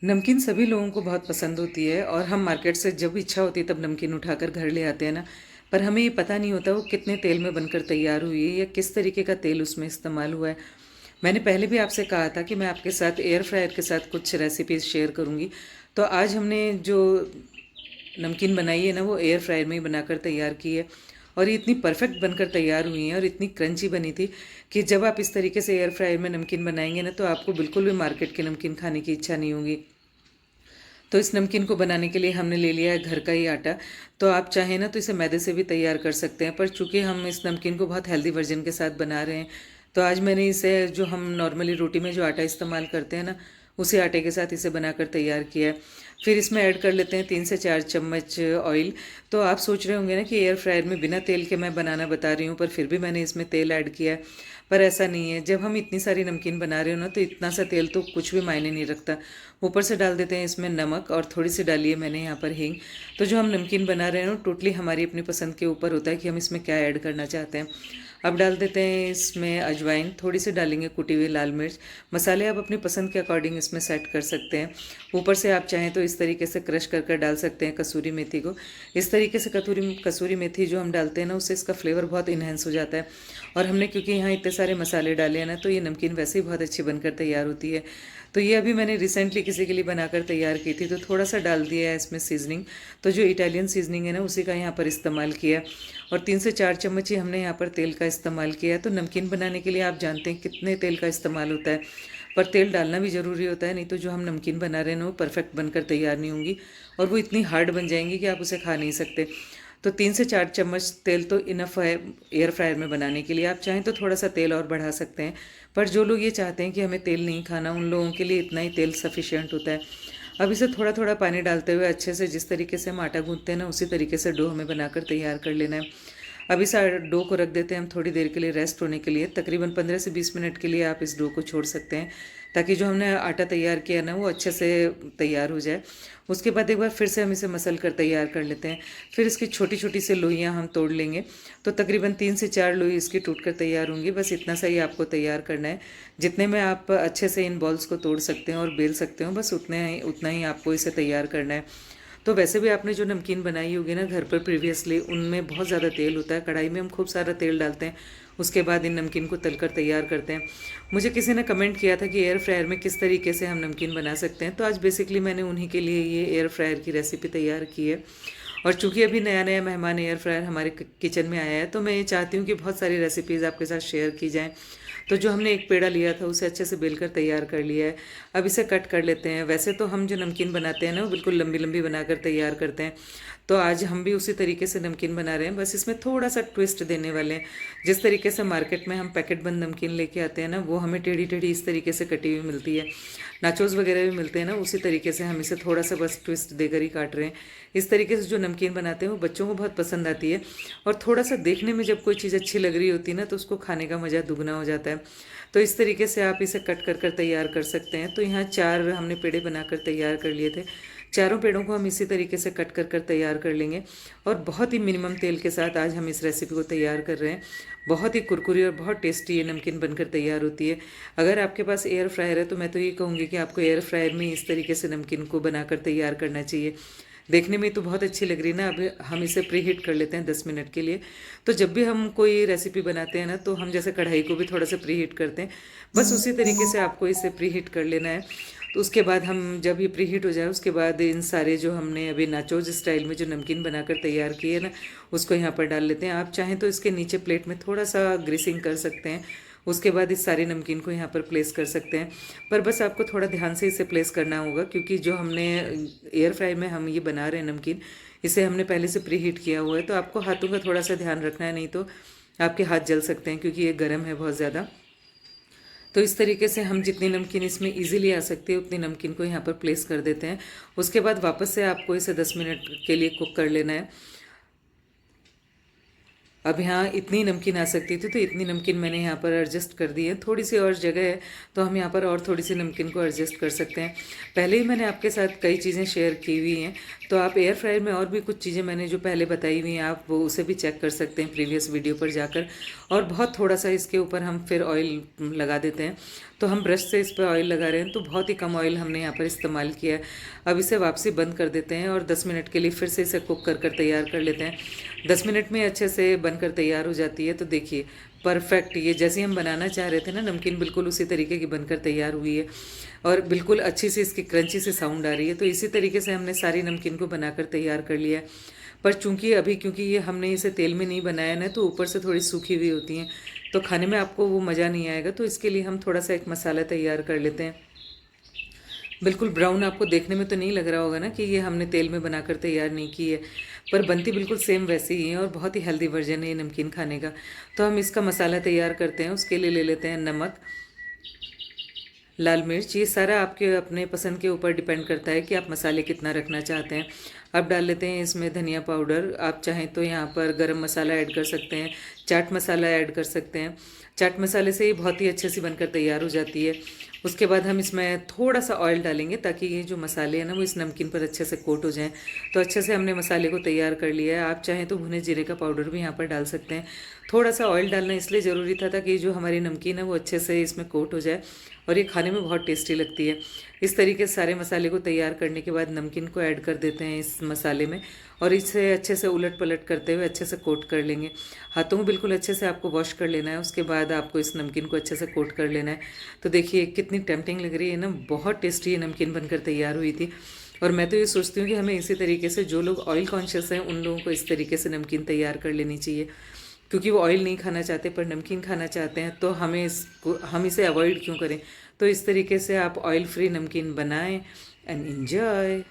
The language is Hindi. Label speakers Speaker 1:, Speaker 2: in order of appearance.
Speaker 1: नमकीन सभी लोगों को बहुत पसंद होती है और हम मार्केट से जब इच्छा होती है तब नमकीन उठाकर घर ले आते हैं ना। पर हमें ये पता नहीं होता वो कितने तेल में बनकर तैयार हुई है या किस तरीके का तेल उसमें इस्तेमाल हुआ है। मैंने पहले भी आपसे कहा था कि मैं आपके साथ एयर फ्रायर के साथ कुछ रेसिपीज़ शेयर करूँगी। तो आज हमने जो नमकीन बनाई है ना वो एयर फ्रायर में ही बनाकर तैयार की है। और ये इतनी परफेक्ट बनकर तैयार हुई हैं और इतनी क्रंची बनी थी कि जब आप इस तरीके से एयर फ्रायर में नमकीन बनाएंगे ना तो आपको बिल्कुल भी मार्केट के नमकीन खाने की इच्छा नहीं होगी। तो इस नमकीन को बनाने के लिए हमने ले लिया है घर का ही आटा। तो आप चाहें ना तो इसे मैदे से भी तैयार कर सकते हैं, पर चूंकि हम इस नमकीन को बहुत हेल्दी वर्जन के साथ बना रहे हैं तो आज मैंने इसे जो हम नॉर्मली रोटी में जो आटा इस्तेमाल करते हैं ना उसी आटे के साथ इसे बनाकर तैयार किया है। फिर इसमें ऐड कर लेते हैं 3 से 4 चम्मच ऑयल। तो आप सोच रहे होंगे ना कि एयर फ्रायर में बिना तेल के मैं बनाना बता रही हूँ, पर फिर भी मैंने इसमें तेल ऐड किया है। पर ऐसा नहीं है, जब हम इतनी सारी नमकीन बना रहे हो ना तो इतना सा तेल तो कुछ भी मायने नहीं रखता। ऊपर से डाल देते हैं इसमें नमक और थोड़ी सी डालिए मैंने यहाँ पर हींग। तो जो हम नमकीन बना रहे हैं ना टोटली हमारी अपनी पसंद के ऊपर होता है कि हम इसमें क्या ऐड करना चाहते हैं। अब डाल देते हैं इसमें अजवाइन, थोड़ी सी डालेंगे कुटी हुई लाल मिर्च। मसाले आप अपनी पसंद के अकॉर्डिंग इसमें सेट कर सकते हैं। ऊपर से आप चाहें तो इस तरीके से क्रश कर कर डाल सकते हैं कसूरी मेथी को। इस तरीके से कसूरी कसूरी मेथी जो हम डालते हैं ना उससे इसका फ्लेवर बहुत इन्हेंस हो जाता है। और हमने क्योंकि यहाँ इतने सारे मसाले डाले हैं ना तो ये नमकीन वैसे ही बहुत अच्छी बनकर तैयार होती है। तो ये अभी मैंने रिसेंटली किसी के लिए बनाकर तैयार की थी तो थोड़ा सा डाल दिया है इसमें सीजनिंग। तो जो इटालियन सीजनिंग है ना उसी का यहाँ पर इस्तेमाल किया। और 3 से 4 चम्मच ही हमने यहाँ पर तेल का इस्तेमाल किया है। तो नमकीन बनाने के लिए आप जानते हैं कितने तेल का इस्तेमाल होता है, पर तेल डालना भी ज़रूरी होता है, नहीं तो जो हम नमकीन बना रहे हैं ना वो परफेक्ट बनकर तैयार नहीं होंगी और वो इतनी हार्ड बन जाएंगी कि आप उसे खा नहीं सकते। तो 3 से 4 चम्मच तेल तो इनफ है एयर फ्रायर में बनाने के लिए। आप चाहें तो थोड़ा सा तेल और बढ़ा सकते हैं, पर जो लोग ये चाहते हैं कि हमें तेल नहीं खाना उन लोगों के लिए इतना ही तेल सफिशिएंट होता है। अब इसे थोड़ा थोड़ा पानी डालते हुए अच्छे से जिस तरीके से हम आटा गूंथते हैं ना उसी तरीके से डो हमें बनाकर तैयार कर लेना है। अब इस डो को रख देते हैं हम थोड़ी देर के लिए रेस्ट होने के लिए। तकरीबन 15 से 20 मिनट के लिए आप इस डो को छोड़ सकते हैं ताकि जो हमने आटा तैयार किया ना वो अच्छे से तैयार हो जाए। उसके बाद एक बार फिर से हम इसे मसल कर तैयार कर लेते हैं। फिर इसकी छोटी छोटी से लोइयाँ हम तोड़ लेंगे। तो तकरीबन 3 से 4 लोई इसकी टूट कर तैयार होंगी। बस इतना सा ही आपको तैयार करना है। जितने में आप अच्छे से इन बॉल्स को तोड़ सकते हैं और बेल सकते हो बस उतना ही आपको इसे तैयार करना है। तो वैसे भी आपने जो नमकीन बनाई होगी ना घर पर प्रीवियसली उनमें बहुत ज़्यादा तेल होता है। कढ़ाई में हम खूब सारा तेल डालते हैं, उसके बाद इन नमकीन को तलकर तैयार करते हैं। मुझे किसी ने कमेंट किया था कि एयर फ्रायर में किस तरीके से हम नमकीन बना सकते हैं, तो आज बेसिकली मैंने उन्हीं के लिए ये एयर फ्रायर की रेसिपी तैयार की है। और चूंकि अभी नया नया मेहमान एयर फ्रायर हमारे किचन में आया है तो मैं ये चाहती हूँ कि बहुत सारी रेसिपीज़ आपके साथ शेयर की जाएँ। तो जो हमने एक पेड़ा लिया था उसे अच्छे से बेलकर तैयार कर लिया है। अब इसे कट कर लेते हैं। वैसे तो हम जो नमकीन बनाते हैं ना वो बिल्कुल लंबी लंबी बनाकर तैयार करते हैं। तो आज हम भी उसी तरीके से नमकीन बना रहे हैं, बस इसमें थोड़ा सा ट्विस्ट देने वाले हैं। जिस तरीके से मार्केट में हम पैकेट बंद नमकीन लेके आते हैं ना वो हमें टेढ़ी टेढ़ी इस तरीके से कटी हुई मिलती है। नाचोस वगैरह भी मिलते हैं ना उसी तरीके से हम इसे थोड़ा सा बस ट्विस्ट देकर ही काट रहे हैं। इस तरीके से जो नमकीन बनाते हैं वो बच्चों को बहुत पसंद आती है। और थोड़ा सा देखने में जब कोई चीज़ अच्छी लग रही होती है ना तो उसको खाने का मज़ा दुगना हो जाता है। तो इस तरीके से आप इसे कट कर कर तैयार कर सकते हैं। तो यहाँ 4 हमने पेड़े बनाकर तैयार कर लिए थे। चारों पेड़ों को हम इसी तरीके से कट कर कर तैयार कर लेंगे। और बहुत ही मिनिमम तेल के साथ आज हम इस रेसिपी को तैयार कर रहे हैं। बहुत ही कुरकुरी और बहुत टेस्टी ये नमकीन बनकर तैयार होती है। अगर आपके पास एयर फ्रायर है तो मैं तो ये कहूँगी कि आपको एयर फ्रायर में इस तरीके से नमकीन को बनाकर तैयार करना चाहिए। देखने में तो बहुत अच्छी लग रही है ना। अब हम इसे प्री हीट कर लेते हैं 10 मिनट के लिए। तो जब भी हम कोई रेसिपी बनाते हैं ना तो हम जैसे कढ़ाई को भी थोड़ा सा प्री हीट करते हैं, बस उसी तरीके से आपको इसे प्री हीट कर लेना है। तो उसके बाद हम जब ये प्री हीट हो जाए उसके बाद इन सारे जो हमने अभी नाचोज स्टाइल में जो नमकीन बनाकर तैयार किए ना उसको यहाँ पर डाल लेते हैं। आप चाहें तो इसके नीचे प्लेट में थोड़ा सा ग्रीसिंग कर सकते हैं। उसके बाद इस सारे नमकीन को यहाँ पर प्लेस कर सकते हैं। पर बस आपको थोड़ा ध्यान से इसे प्लेस करना होगा क्योंकि जो हमने एयर फ्राई में हम ये बना रहे हैं नमकीन, इसे हमने पहले से प्री हीट किया हुआ है। तो आपको हाथों का थोड़ा सा ध्यान रखना है, नहीं तो आपके हाथ जल सकते हैं क्योंकि ये गर्म है बहुत ज़्यादा। तो इस तरीके से हम जितनी नमकीन इसमें इजीली आ सकती है उतनी नमकीन को यहाँ पर प्लेस कर देते हैं। उसके बाद वापस से आपको इसे 10 मिनट के लिए कुक कर लेना है। अब यहाँ इतनी नमकीन आ सकती थी तो इतनी नमकीन मैंने यहाँ पर एडजस्ट कर दी है। थोड़ी सी और जगह है तो हम यहाँ पर और थोड़ी सी नमकीन को एडजस्ट कर सकते हैं। पहले ही मैंने आपके साथ कई चीज़ें शेयर की हुई हैं, तो आप एयर फ्रायर में और भी कुछ चीज़ें मैंने जो पहले बताई हुई हैं आप वो उसे भी चेक कर सकते हैं प्रीवियस वीडियो पर जाकर। और बहुत थोड़ा सा इसके ऊपर हम फिर ऑयल लगा देते हैं। तो तो हम ब्रश से इस पर ऑयल लगा रहे हैं, तो बहुत ही कम ऑयल हमने यहाँ पर इस्तेमाल किया है। अब इसे वापसी बंद कर देते हैं और 10 मिनट के लिए फिर से इसे कुक कर कर तैयार कर लेते हैं। 10 मिनट में अच्छे से बनकर तैयार हो जाती है। तो देखिए परफेक्ट, ये जैसे हम बनाना चाह रहे थे ना नमकीन, बिल्कुल उसी तरीके की बनकर तैयार हुई है और बिल्कुल अच्छी सी इसकी क्रंची सी साउंड आ रही है। तो इसी तरीके से हमने सारी नमकीन को बनाकर तैयार कर लिया है। पर क्योंकि ये हमने इसे तेल में नहीं बनाया ना, तो ऊपर से थोड़ी सूखी हुई होती हैं, तो खाने में आपको वो मज़ा नहीं आएगा। तो इसके लिए हम थोड़ा सा एक मसाला तैयार कर लेते हैं। बिल्कुल ब्राउन आपको देखने में तो नहीं लग रहा होगा ना कि ये हमने तेल में बनाकर तैयार नहीं की है, पर बनती बिल्कुल सेम वैसे ही है और बहुत ही हेल्दी वर्जन है ये नमकीन खाने का। तो हम इसका मसाला तैयार करते हैं। उसके लिए ले लेते हैं नमक, लाल मिर्च, ये सारा आपके अपने पसंद के ऊपर डिपेंड करता है कि आप मसाले कितना रखना चाहते हैं। अब डाल लेते हैं इसमें धनिया पाउडर, आप चाहें तो यहाँ पर गरम मसाला ऐड कर सकते हैं, चाट मसाला ऐड कर सकते हैं। चाट मसाले से ये बहुत ही अच्छे से बनकर तैयार हो जाती है। उसके बाद हम इसमें थोड़ा सा ऑयल डालेंगे ताकि ये जो मसाले हैं ना वो इस नमकीन पर अच्छे से कोट हो जाएं। तो अच्छे से हमने मसाले को तैयार कर लिया है। आप चाहें तो भुने जीरे का पाउडर भी यहाँ पर डाल सकते हैं। थोड़ा सा ऑयल डालना इसलिए ज़रूरी था ताकि जो हमारी नमकीन है वो अच्छे से इसमें कोट हो जाए और ये खाने में बहुत टेस्टी लगती है। इस तरीके से सारे मसाले को तैयार करने के बाद नमकीन को ऐड कर देते हैं इस मसाले में और इसे अच्छे से उलट पलट करते हुए अच्छे से कोट कर लेंगे। हाथों को बिल्कुल अच्छे से आपको वॉश कर लेना है, उसके बाद आपको इस नमकीन को अच्छे से कोट कर लेना है। तो देखिए कितनी टेम्पटिंग लग रही है ना, बहुत टेस्टी ये नमकीन बनकर तैयार हुई थी। और मैं तो ये सोचती हूँ कि हमें इसी तरीके से, जो लोग ऑयल कॉन्शियस हैं उन लोगों को इस तरीके से नमकीन तैयार कर लेनी चाहिए, क्योंकि वो ऑयल नहीं खाना चाहते पर नमकीन खाना चाहते हैं। तो हम इसे अवॉइड क्यों करें। तो इस तरीके से आप ऑयल फ्री नमकीन बनाएं एंड एंजॉय।